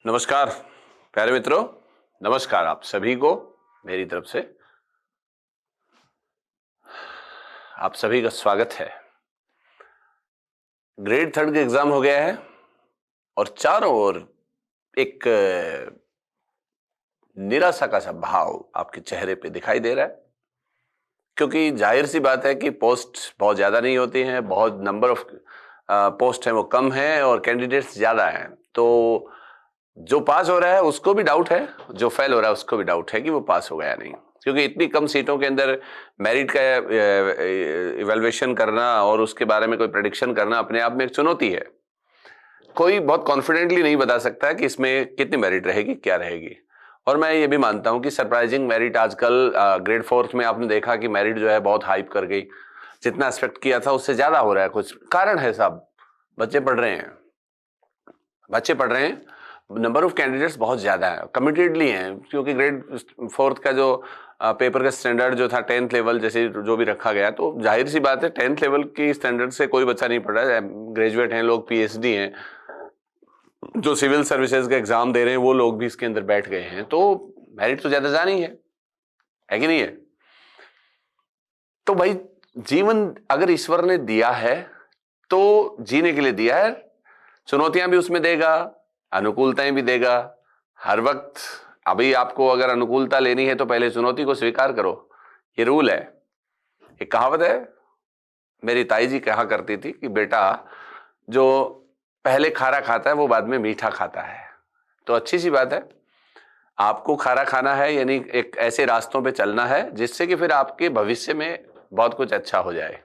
नमस्कार प्यारे मित्रों, नमस्कार आप सभी को मेरी तरफ से। आप सभी का स्वागत है। ग्रेड थर्ड का एग्जाम हो गया है और चारों ओर एक निराशा का सा भाव आपके चेहरे पे दिखाई दे रहा है, क्योंकि जाहिर सी बात है कि पोस्ट बहुत ज्यादा नहीं होती हैं, बहुत नंबर ऑफ पोस्ट है वो कम है और कैंडिडेट्स ज्यादा हैं। तो जो पास हो रहा है उसको भी डाउट है, जो फेल हो रहा है उसको भी डाउट है कि वो पास हो गया नहीं, क्योंकि इतनी कम सीटों के अंदर मेरिट का इवैल्यूएशन करना और उसके बारे में कोई प्रेडिक्शन करना अपने आप में एक चुनौती है। कोई बहुत कॉन्फिडेंटली नहीं बता सकता कि इसमें कितनी मेरिट रहेगी, क्या रहेगी। और मैं ये भी मानता हूं कि सरप्राइजिंग मेरिट आजकल ग्रेड फोर्थ में आपने देखा कि मेरिट जो है बहुत हाइप कर गई, जितना एक्सपेक्ट किया था उससे ज्यादा हो रहा है। कुछ कारण है साहब, बच्चे पढ़ रहे हैं, नंबर ऑफ कैंडिडेट्स बहुत ज्यादा है, कमिटेडली हैं, क्योंकि ग्रेड फोर्थ का जो पेपर का स्टैंडर्ड जो था 10th लेवल जैसे जो भी रखा गया, तो जाहिर सी बात है 10th लेवल की स्टैंडर्ड से कोई बच्चा नहीं पढ़ रहा है। ग्रेजुएट हैं लोग, पीएचडी हैं, जो सिविल सर्विसेज का एग्जाम दे रहे हैं वो लोग भी इसके अंदर बैठ गए हैं, तो मेरिट तो ज्यादा जानी है कि नहीं है। तो भाई जीवन अगर ईश्वर ने दिया है तो जीने के लिए दिया है, चुनौतियां भी उसमें देगा, अनुकूलताएं भी देगा। हर वक्त अभी आपको अगर अनुकूलता लेनी है तो पहले चुनौती को स्वीकार करो, ये रूल है। एक कहावत है, मेरी ताई जी कहा करती थी कि बेटा जो पहले खारा खाता है वो बाद में मीठा खाता है। तो अच्छी सी बात है, आपको खारा खाना है, यानी एक ऐसे रास्तों पे चलना है जिससे कि फिर आपके भविष्य में बहुत कुछ अच्छा हो जाए।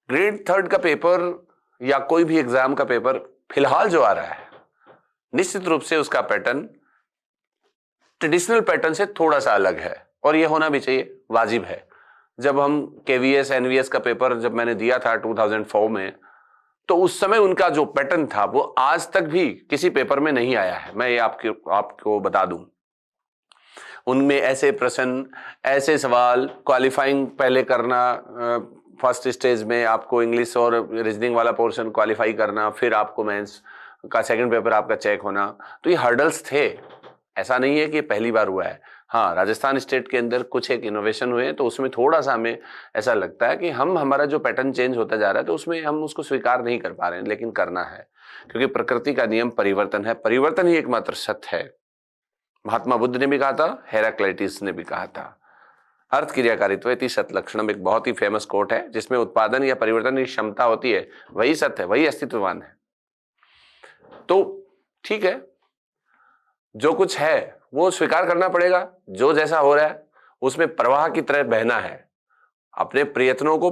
ग्रेड थर्ड का पेपर या कोई भी एग्जाम का पेपर फिलहाल जो आ रहा है, निश्चित रूप से उसका पैटर्न ट्रेडिशनल पैटर्न से थोड़ा सा अलग है, और यह होना भी चाहिए, वाजिब है। जब हम केवीएस एनवीएस का पेपर जब मैंने दिया था 2004 में, तो उस समय उनका जो पैटर्न था वो आज तक भी किसी पेपर में नहीं आया है। मैं ये आपको बता दूं, उनमें ऐसे प्रश्न, ऐसे सवाल, क्वालिफाइंग पहले करना, फर्स्ट स्टेज में आपको इंग्लिश और रीजनिंग वाला पोर्शन क्वालिफाई करना, फिर आपको मेंस का सेकंड पेपर आपका चेक होना, तो ये हर्डल्स थे। ऐसा नहीं है कि पहली बार हुआ है। हाँ, राजस्थान स्टेट के अंदर कुछ एक इनोवेशन हुए तो उसमें थोड़ा सा हमें ऐसा लगता है कि हमारा जो पैटर्न चेंज होता जा रहा है तो उसमें हम उसको स्वीकार नहीं कर पा रहे हैं, लेकिन करना है, क्योंकि प्रकृति का नियम परिवर्तन है, परिवर्तन ही एकमात्र सत्य है। महात्मा बुद्ध ने भी कहा था, हेराक्लिटस ने भी कहा था, अर्थ क्रियाकारित्व इति सत लक्षणम, एक बहुत ही फेमस कोट है जिसमें उत्पादन या परिवर्तन की क्षमता होती है, वही सत्य है, वही अस्तित्ववान है। तो ठीक है, जो कुछ है वो स्वीकार करना पड़ेगा, जो जैसा हो रहा है उसमें प्रवाह की तरह बहना है। अपने प्रयत्नों को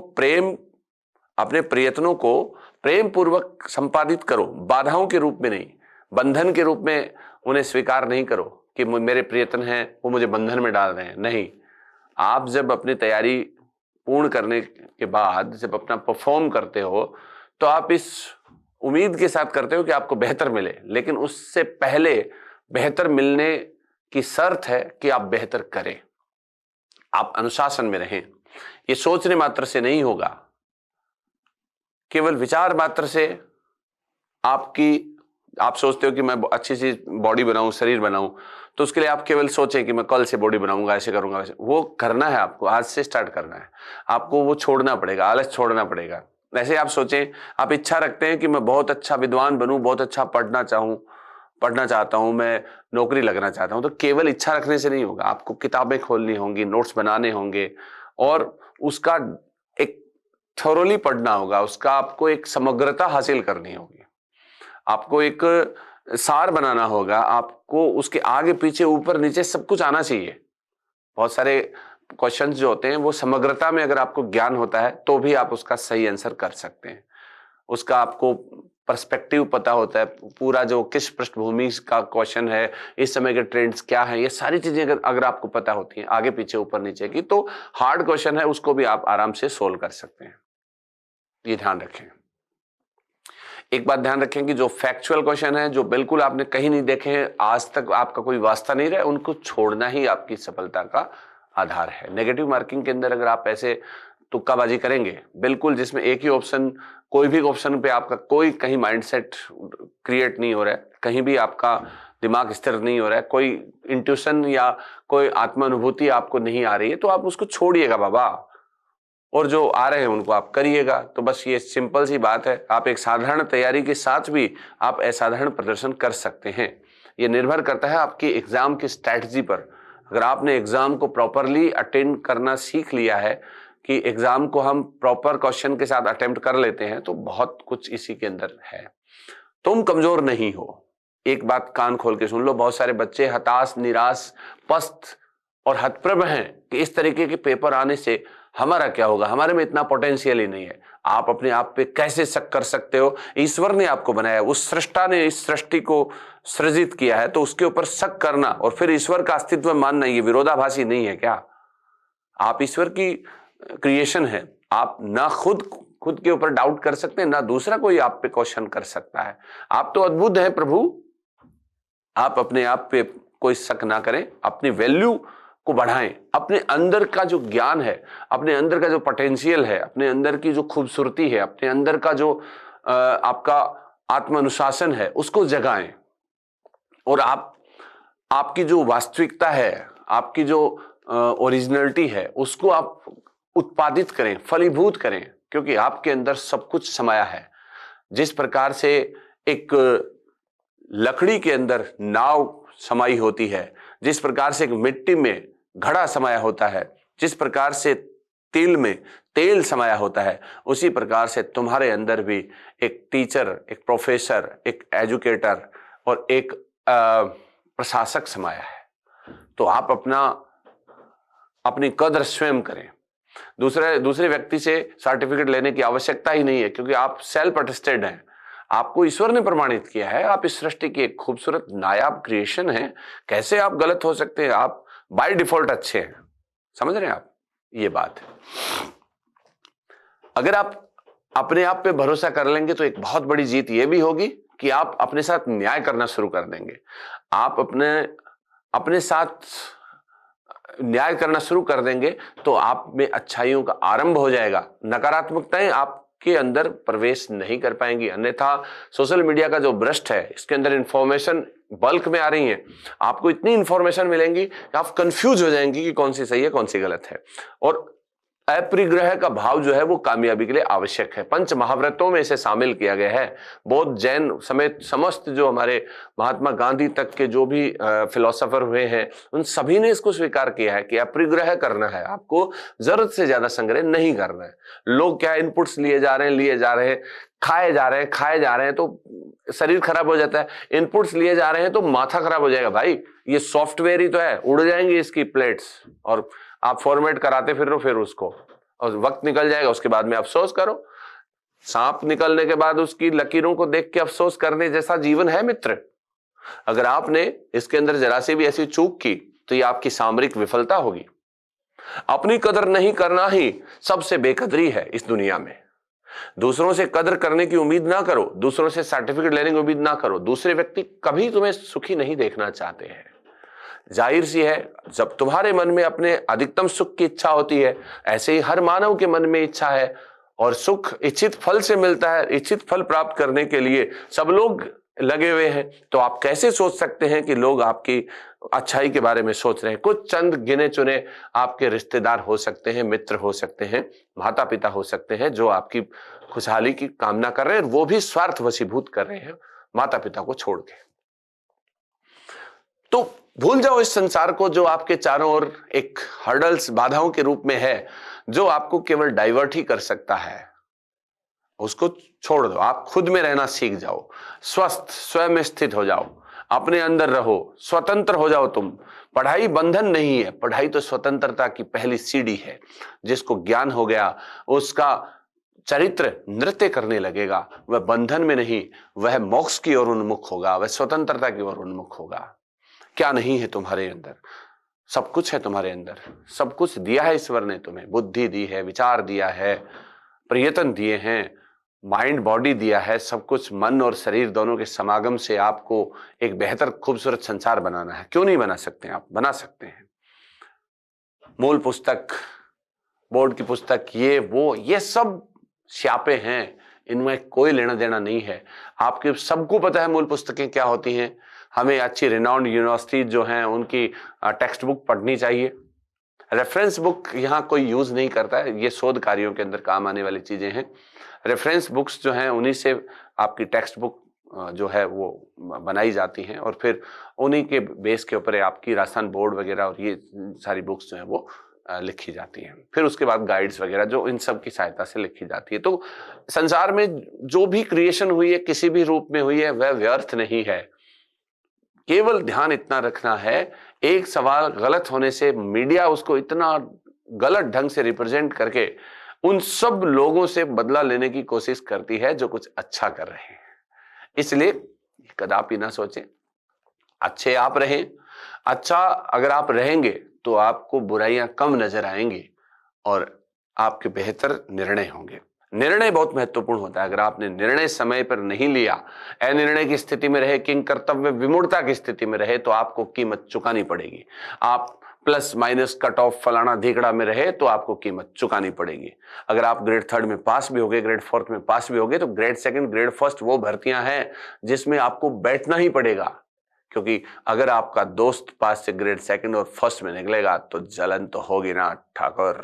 प्रेम पूर्वक संपादित करो, बाधाओं के रूप में नहीं, बंधन के रूप में उन्हें स्वीकार नहीं करो कि मेरे प्रयत्न हैं वो मुझे बंधन में डाल रहे हैं। नहीं, आप जब अपनी तैयारी पूर्ण करने के बाद जब अपना परफॉर्म करते हो तो आप इस उम्मीद के साथ करते हो कि आपको बेहतर मिले, लेकिन उससे पहले बेहतर मिलने की शर्त है कि आप बेहतर करें, आप अनुशासन में रहें। ये सोचने मात्र से नहीं होगा, केवल विचार मात्र से आप सोचते हो कि मैं अच्छी सी बॉडी बनाऊं, शरीर बनाऊं, तो उसके लिए आप केवल सोचें कि मैं कल से बॉडी बनाऊंगा, ऐसे करूंगा, वैसे। वो करना है, आपको आज से स्टार्ट करना है, आपको वो छोड़ना पड़ेगा, आलस छोड़ना पड़ेगा। ऐसे आप सोचें, आप इच्छा रखते हैं कि मैं बहुत अच्छा विद्वान बनूं, बहुत अच्छा पढ़ना चाहता हूं, मैं नौकरी लगना चाहता हूं, तो केवल इच्छा रखने से नहीं होगा, आपको किताबें खोलनी होंगी, नोट्स बनाने होंगे और उसका एक थोरोली पढ़ना होगा, उसका आपको एक समग्रता हासिल करनी होगी, आपको एक सार बनाना होगा, आपको उसके आगे पीछे ऊपर नीचे सब कुछ आना चाहिए। बहुत सारे क्वेश्चंस जो होते हैं वो समग्रता में अगर आपको ज्ञान होता है तो भी आप उसका सही आंसर कर सकते हैं, उसका आपको पर्सपेक्टिव पता होता है, पूरा जो किस पृष्ठभूमि का क्वेश्चन है, इस समय के ट्रेंड्स क्या है, ये सारी चीजें अगर आपको पता होती हैं आगे पीछे ऊपर नीचे की, तो हार्ड क्वेश्चन है उसको भी आप आराम से सोल्व कर सकते हैं। ये ध्यान रखें। एक बात ध्यान रखें कि जो फैक्चुअल क्वेश्चन है, जो बिल्कुल आपने कहीं नहीं देखे हैं, आज तक आपका कोई वास्ता नहीं रहा, उनको छोड़ना ही आपकी सफलता का आधार है। नेगेटिव मार्किंग के अंदर अगर आप ऐसे तुक्काबाजी करेंगे बिल्कुल, जिसमें एक ही ऑप्शन, कोई भी ऑप्शन पे आपका कोई कहीं माइंडसेट क्रिएट नहीं हो रहा है, कहीं भी आपका दिमाग स्थिर नहीं हो रहा है, कोई इंट्यूशन या कोई आत्मानुभूति आपको नहीं आ रही है, तो आप उसको छोड़िएगा बाबा, और जो आ रहे हैं उनको आप करिएगा। तो बस ये सिंपल सी बात है। आप एक साधारण तैयारी के साथ भी आप असाधारण प्रदर्शन कर सकते हैं। ये निर्भर करता है आपकी एग्जाम की स्ट्रैटेजी पर। अगर आपने एग्जाम को प्रॉपरली अटेंड करना सीख लिया है कि एग्जाम को हम प्रॉपर क्वेश्चन के साथ अटेम्प्ट कर लेते हैं, तो बहुत कुछ इसी के अंदर है। तुम कमजोर नहीं हो। एक बात कान खोल के सुन लो, बहुत सारे बच्चे हताश, निराश, पस्त और हतप्रभ हैं कि इस तरीके के पेपर आने से हमारा क्या होगा, हमारे में इतना पोटेंशियल ही नहीं है। आप अपने आप पे कैसे शक कर सकते हो? ईश्वर ने आपको बनाया, उस सृष्टा ने इस सृष्टि को सृजित किया है, तो उसके ऊपर शक करना और फिर ईश्वर का अस्तित्व मानना, ये विरोधाभासी नहीं है क्या? आप ईश्वर की क्रिएशन है, आप ना खुद के ऊपर डाउट कर सकते हैं, ना दूसरा कोई आप पे क्वेश्चन कर सकता है। आप तो अद्भुत हैं प्रभु। आप अपने आप पे कोई शक ना करें, अपनी वैल्यू को बढ़ाएं। अपने अंदर का जो ज्ञान है, अपने अंदर का जो पोटेंशियल है, अपने अंदर की जो खूबसूरती है, अपने अंदर का जो आपका आत्मानुशासन है, उसको जगाएं। और आपकी जो वास्तविकता है, आपकी जो ओरिजिनलिटी है, उसको आप उत्पादित करें, फलीभूत करें, क्योंकि आपके अंदर सब कुछ समाया है। जिस प्रकार से एक लकड़ी के अंदर नाव समाई होती है, जिस प्रकार से एक मिट्टी में घड़ा समाया होता है, जिस प्रकार से तिल में तेल समाया होता है, उसी प्रकार से तुम्हारे अंदर भी एक टीचर, एक प्रोफेसर, एक एजुकेटर और एक प्रशासक समाया है। तो आप अपनी कदर स्वयं करें। दूसरे व्यक्ति से सर्टिफिकेट लेने की आवश्यकता ही नहीं है, क्योंकि आप सेल्फ अटेस्टेड हैं। आपको ईश्वर ने प्रमाणित किया है, आप इस सृष्टि की एक खूबसूरत नायाब क्रिएशन है। कैसे आप गलत हो सकते हैं? आप बाय डिफॉल्ट अच्छे हैं। समझ रहे हैं आप? ये बात है। अगर आप अपने आप पे भरोसा कर लेंगे तो एक बहुत बड़ी जीत ये भी होगी कि आप अपने साथ न्याय करना शुरू कर देंगे। आप अपने साथ न्याय करना शुरू कर देंगे तो आप में अच्छाइयों का आरंभ हो जाएगा। नकारात्मकताएं आपके अंदर प्रवेश नहीं कर पाएंगी। अन्यथा सोशल मीडिया का जो भ्रष्ट है, इसके अंदर इंफॉर्मेशन बल्क में आ रही है। आपको इतनी इंफॉर्मेशन मिलेंगी कि आप कंफ्यूज हो जाएंगी कि कौन सी सही है, कौन सी गलत है। और अपरिग्रह का भाव जो है वो कामयाबी के लिए आवश्यक है। पंच महाव्रतों में इसे शामिल किया गया है। बौद्ध, जैन समेत समस्त जो हमारे महात्मा गांधी तक के जो भी फिलोसोफर हुए हैं, उन सभी ने इसको स्वीकार किया है कि अपरिग्रह करना है। आपको जरूरत से ज्यादा संग्रह नहीं करना है। लोग क्या इनपुट्स लिए जा रहे हैं, खाए जा रहे हैं तो शरीर खराब हो जाता है। इनपुट्स लिए जा रहे हैं तो माथा खराब हो जाएगा। भाई ये सॉफ्टवेयर ही तो है, उड़ जाएंगी इसकी प्लेट्स, और आप फॉर्मेट कराते फिर रहो, फिर उसको, और वक्त निकल जाएगा। उसके बाद में अफसोस करो। सांप निकलने के बाद उसकी लकीरों को देख के अफसोस करने जैसा जीवन है मित्र। अगर आपने इसके अंदर जरा सी भी ऐसी चूक की तो ये आपकी सामरिक विफलता होगी। अपनी कदर नहीं करना ही सबसे बेकदरी है इस दुनिया में। दूसरों से कदर करने की उम्मीद ना करो, दूसरों से सर्टिफिकेट लेने की उम्मीद ना करो। दूसरे व्यक्ति कभी तुम्हें सुखी नहीं देखना चाहते हैं। जाहिर सी है, जब तुम्हारे मन में अपने अधिकतम सुख की इच्छा होती है, ऐसे ही हर मानव के मन में इच्छा है, और सुख इच्छित फल से मिलता है। इच्छित फल प्राप्त करने के लिए सब लोग लगे हुए हैं। तो आप कैसे सोच सकते हैं कि लोग आपकी अच्छाई के बारे में सोच रहे हैं? कुछ चंद गिने चुने आपके रिश्तेदार हो सकते हैं, मित्र हो सकते हैं, माता पिता हो सकते हैं, जो आपकी खुशहाली की कामना कर रहे हैं, वो भी स्वार्थ वशीभूत कर रहे हैं माता पिता को छोड़ के। तो भूल जाओ इस संसार को जो आपके चारों ओर एक हर्डल्स, बाधाओं के रूप में है, जो आपको केवल डाइवर्ट ही कर सकता है। उसको छोड़ दो। आप खुद में रहना सीख जाओ। स्वस्थ, स्वयं में स्थित हो जाओ। अपने अंदर रहो, स्वतंत्र हो जाओ तुम। पढ़ाई बंधन नहीं है, पढ़ाई तो स्वतंत्रता की पहली सीढ़ी है। जिसको ज्ञान हो गया, उसका चरित्र नृत्य करने लगेगा। वह बंधन में नहीं, वह मोक्ष की ओर उन्मुख होगा, वह स्वतंत्रता की ओर उन्मुख होगा। क्या नहीं है तुम्हारे अंदर? सब कुछ है तुम्हारे अंदर। सब कुछ दिया है ईश्वर ने तुम्हें। बुद्धि दी है, विचार दिया है, प्रयत्न दिए हैं, माइंड बॉडी दिया है। सब कुछ मन और शरीर दोनों के समागम से आपको एक बेहतर खूबसूरत संसार बनाना है। क्यों नहीं बना सकते? आप बना सकते हैं। मूल पुस्तक बोर्ड की पुस्तक, ये वो, ये सब स्यापे हैं, इनमें कोई लेना देना नहीं है। आपके सबको पता है मूल पुस्तकें क्या होती हैं। हमें अच्छी रिनाउंड यूनिवर्सिटी जो हैं उनकी टेक्स्ट बुक पढ़नी चाहिए। रेफरेंस बुक यहाँ कोई यूज नहीं करता है, ये शोध कार्यों के अंदर काम आने वाली चीजें हैं। रेफरेंस बुक्स जो हैं उन्हीं से आपकी टेक्स्ट बुक जो है वो बनाई जाती हैं और फिर उन्हीं के बेस के ऊपर आपकी राजस्थान बोर्ड वगैरह और ये सारी बुक्स जो हैं वो लिखी जाती हैं। फिर उसके बाद गाइड्स वगैरह जो इन सब की सहायता से लिखी जाती है। तो संसार में जो भी क्रिएशन हुई है, किसी भी रूप में हुई है, वह व्यर्थ नहीं है। केवल ध्यान इतना रखना है, एक सवाल गलत होने से मीडिया उसको इतना गलत ढंग से रिप्रेजेंट करके उन सब लोगों से बदला लेने की कोशिश करती है जो कुछ अच्छा कर रहे हैं। इसलिए कदापि ना सोचें, अच्छे आप रहें। अच्छा अगर आप रहेंगे तो आपको बुराइयां कम नजर आएंगी और आपके बेहतर निर्णय होंगे। निर्णय बहुत महत्वपूर्ण होता है। अगर आपने निर्णय समय पर नहीं लिया, अनिर्णय की स्थिति में रहे, किंग कर्तव्य विमूढ़ता की स्थिति में रहे, तो आपको कीमत चुकानी पड़ेगी। आप प्लस माइनस कट ऑफ फलाना धिकड़ा में रहे तो आपको कीमत चुकानी पड़ेगी। अगर आप ग्रेड 3 में पास भी हो गए, ग्रेड 4 में पास भी हो गए, तो ग्रेड 2 ग्रेड 1 वो भर्तियां हैं जिसमें आपको बैठना ही पड़ेगा। क्योंकि अगर आपका दोस्त पास से ग्रेड 2 और 1 में निकलेगा तो जलन तो होगी ना ठाकुर।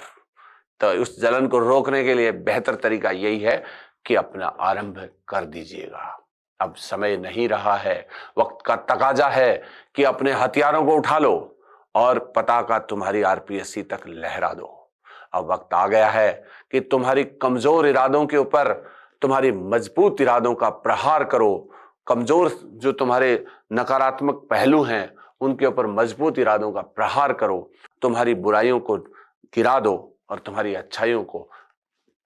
तो उस जलन को रोकने के लिए बेहतर तरीका यही है कि अपना आरंभ कर दीजिएगा। अब समय नहीं रहा है, वक्त का तकाजा है कि अपने हथियारों को उठा लो और पताका तुम्हारी आरपीएससी तक लहरा दो। अब वक्त आ गया है कि तुम्हारी कमजोर इरादों के ऊपर तुम्हारी मजबूत इरादों का प्रहार करो। कमजोर जो तुम्हारे नकारात्मक पहलू हैं उनके ऊपर मजबूत इरादों का प्रहार करो। तुम्हारी बुराइयों को गिरा दो और तुम्हारी अच्छाइयों को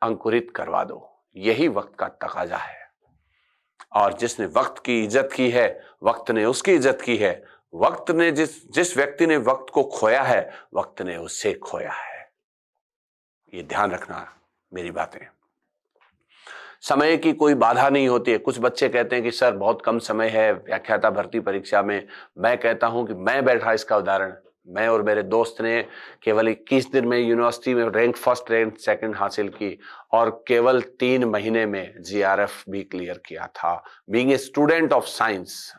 अंकुरित करवा दो। यही वक्त का तकाजा है। और जिसने वक्त की इज्जत की है, वक्त ने उसकी इज्जत की है। वक्त ने जिस व्यक्ति ने वक्त को खोया है, वक्त ने उससे खोया है। ये ध्यान रखना मेरी बातें। समय की कोई बाधा नहीं होती है। कुछ बच्चे कहते हैं कि सर बहुत कम समय है व्याख्याता भर्ती परीक्षा में। मैं कहता हूं कि मैं बैठा इसका उदाहरण, मैं और मेरे दोस्त ने केवल 21 दिन में यूनिवर्सिटी में रैंक 1 रैंक 2 हासिल की और केवल 3 महीने में जीआरएफ भी क्लियर किया था। Being a student of science,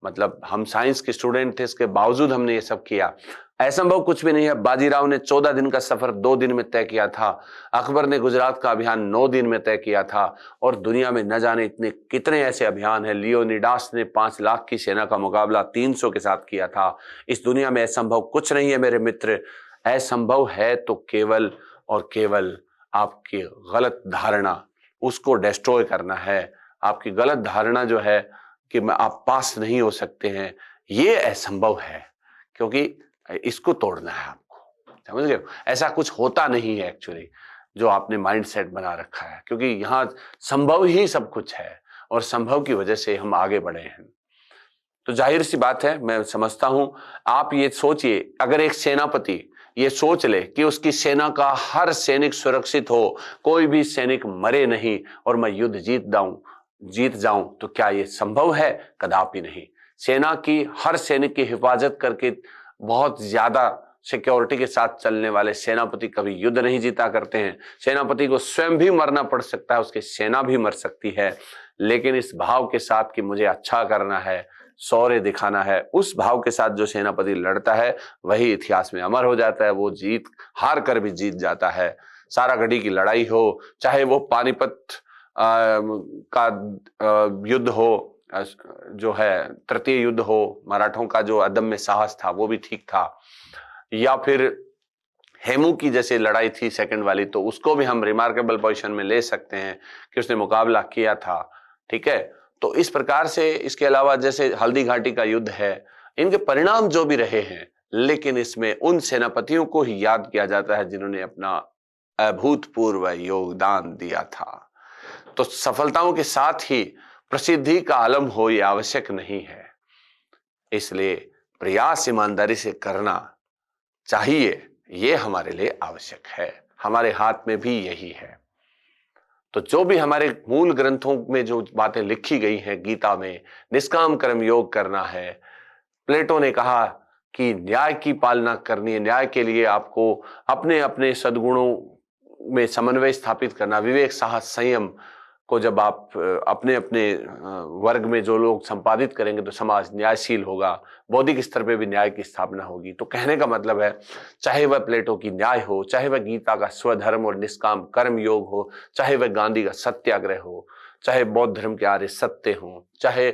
मतलब हम साइंस के स्टूडेंट थे, इसके बावजूद हमने ये सब किया। असंभव कुछ भी नहीं है। बाजीराव ने 14 दिन का सफर 2 दिन में तय किया था। अकबर ने गुजरात का अभियान 9 दिन में तय किया था। और दुनिया में न जाने इतने कितने ऐसे अभियान हैं। लियोनिडास ने 5 लाख की सेना का मुकाबला 300 के साथ किया था। इस दुनिया में असंभव कुछ नहीं है मेरे मित्र। असंभव है तो केवल और केवल आपकी गलत धारणा, उसको डिस्ट्रॉय करना है। आपकी गलत धारणा जो है कि आप पास नहीं हो सकते हैं, ये असंभव है, क्योंकि इसको तोड़ना है आपको। समझ गए? ऐसा कुछ होता नहीं है एक्चुअली जो आपने माइंड सेट बना रखा है, क्योंकि यहां संभव ही सब कुछ है और संभव की वजह से हम आगे बढ़े हैं। तो जाहिर सी बात है, मैं समझता हूं। आप ये सोचिए, अगर एक सेनापति ये सोच ले कि उसकी सेना का हर सैनिक सुरक्षित हो, कोई भी सैनिक मरे नहीं और मैं युद्ध जीत जाऊं, तो क्या ये संभव है? कदापि नहीं। सेना की हर सैनिक की हिफाजत करके बहुत ज्यादा सिक्योरिटी के साथ चलने वाले सेनापति कभी युद्ध नहीं जीता करते हैं। सेनापति को स्वयं भी मरना पड़ सकता है, उसकी सेना भी मर सकती है, लेकिन इस भाव के साथ कि मुझे अच्छा करना है, शौर्य दिखाना है, उस भाव के साथ जो सेनापति लड़ता है वही इतिहास में अमर हो जाता है। वो जीत हार कर भी जीत जाता है। सारागढ़ी की लड़ाई हो, चाहे वो पानीपत का युद्ध हो, जो है तृतीय युद्ध हो, मराठों का जो अदम्य साहस था वो भी ठीक था, या फिर हेमू की जैसे लड़ाई थी सेकंड वाली, तो उसको भी हम रिमार्केबल पोजीशन में ले सकते हैं कि उसने मुकाबला किया था। ठीक है, तो इस प्रकार से इसके अलावा जैसे हल्दी घाटी का युद्ध है, इनके परिणाम जो भी रहे हैं, लेकिन इसमें उन सेनापतियों को ही याद किया जाता है जिन्होंने अपना अभूतपूर्व योगदान दिया था। तो सफलताओं के साथ ही प्रसिद्धि का आलम हो ये आवश्यक नहीं है। इसलिए प्रयास ईमानदारी से करना चाहिए, ये हमारे लिए आवश्यक है। हमारे हाथ में भी यही है। तो जो भी हमारे मूल ग्रंथों में जो बातें लिखी गई हैं, गीता में निष्काम कर्म योग करना है। प्लेटो ने कहा कि न्याय की पालना करनी है, न्याय के लिए आपको अपने अपने सद्गुणों में समन्वय स्थापित करना, विवेक, साहस, संयम को जब आप अपने अपने वर्ग में जो लोग संपादित करेंगे तो समाज न्यायशील होगा, बौद्धिक स्तर पे भी न्याय की स्थापना होगी। तो कहने का मतलब है, चाहे वह प्लेटो की न्याय हो, चाहे वह गीता का स्वधर्म और निष्काम कर्म योग हो, चाहे वह गांधी का सत्याग्रह हो, चाहे बौद्ध धर्म के आर्य सत्य हो, चाहे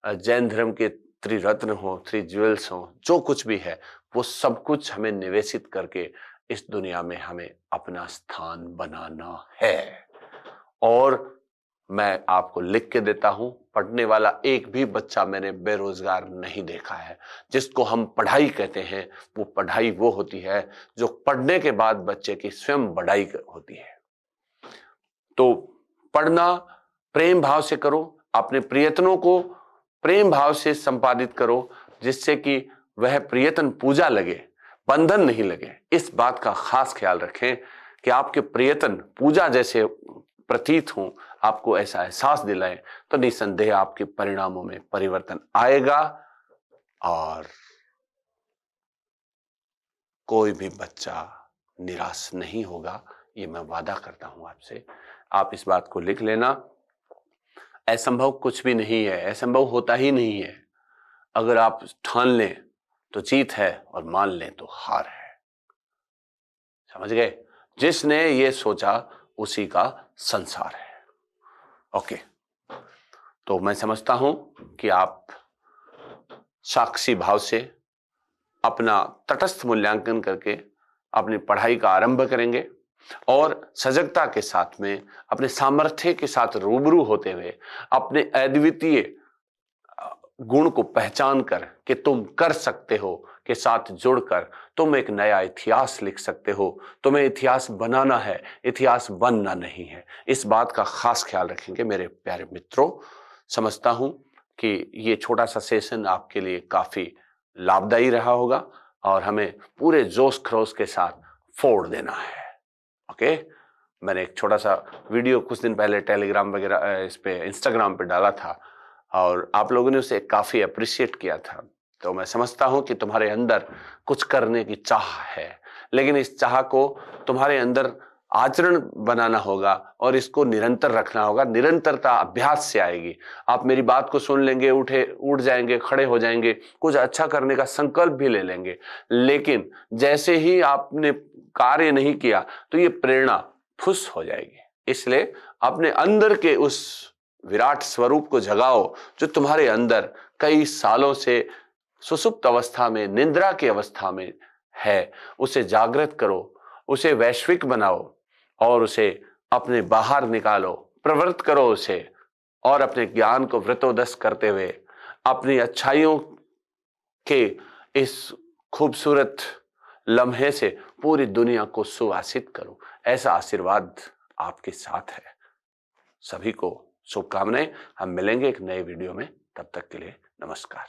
जैन धर्म के त्रिरत्न हो, थ्री ज्वेल्स हो, जो कुछ भी है वो सब कुछ हमें निवेशित करके इस दुनिया में हमें अपना स्थान बनाना है। और मैं आपको लिख के देता हूं, पढ़ने वाला एक भी बच्चा मैंने बेरोजगार नहीं देखा है। जिसको हम पढ़ाई कहते हैं, वो पढ़ाई वो होती है जो पढ़ने के बाद बच्चे की स्वयं बढ़ाई होती है। तो पढ़ना प्रेम भाव से करो, अपने प्रयत्नों को प्रेम भाव से संपादित करो, जिससे कि वह प्रयत्न पूजा लगे, बंधन नहीं लगे। इस बात का खास ख्याल रखें कि आपके प्रयत्न पूजा जैसे प्रतीत हों, आपको ऐसा एहसास दिलाएं, तो निसंदेह आपके परिणामों में परिवर्तन आएगा और कोई भी बच्चा निराश नहीं होगा। ये मैं वादा करता हूं आपसे। आप इस बात को लिख लेना। असंभव कुछ भी नहीं है, असंभव होता ही नहीं है। अगर आप ठान लें तो जीत है और मान लें तो हार है। समझ गए? जिसने ये सोचा उसी का संसार है। ओके, तो मैं समझता हूं कि आप साक्षी भाव से अपना तटस्थ मूल्यांकन करके अपनी पढ़ाई का आरंभ करेंगे और सजगता के साथ में अपने सामर्थ्य के साथ रूबरू होते हुए अपने अद्वितीय गुण को पहचान कर कि तुम कर सकते हो के साथ जुड़कर तुम एक नया इतिहास लिख सकते हो। तुम्हें इतिहास बनाना है, इतिहास बनना नहीं है। इस बात का खास ख्याल रखेंगे मेरे प्यारे मित्रों। समझता हूं कि ये छोटा सा सेशन आपके लिए काफी लाभदायी रहा होगा और हमें पूरे जोश खरोश के साथ फोड़ देना है। ओके, मैंने एक छोटा सा वीडियो कुछ दिन पहले टेलीग्राम वगैरह इस पे इंस्टाग्राम पे डाला था और आप लोगों ने उसे काफी अप्रिशिएट किया था। तो मैं समझता हूं कि तुम्हारे अंदर कुछ करने की चाह है, लेकिन इस चाह को तुम्हारे अंदर आचरण बनाना होगा और इसको निरंतर रखना होगा। निरंतरता अभ्यास से आएगी। आप मेरी बात को सुन लेंगे, उठ जाएंगे, खड़े हो जाएंगे, कुछ अच्छा करने का संकल्प भी ले लेंगे, लेकिन जैसे ही आपने कार्य नहीं किया तो ये प्रेरणा फुस हो जाएगी। इसलिए अपने अंदर के उस विराट स्वरूप को जगाओ जो तुम्हारे अंदर कई सालों से सुसुप्त अवस्था में, निद्रा की अवस्था में है। उसे जागृत करो, उसे वैश्विक बनाओ और उसे अपने बाहर निकालो, प्रवृत्त करो उसे और अपने ज्ञान को वृतोदस करते हुए अपनी अच्छाइयों के इस खूबसूरत लम्हे से पूरी दुनिया को सुवासित करो। ऐसा आशीर्वाद आपके साथ है। सभी को शुभकामनाएं। हम मिलेंगे एक नए वीडियो में, तब तक के लिए नमस्कार।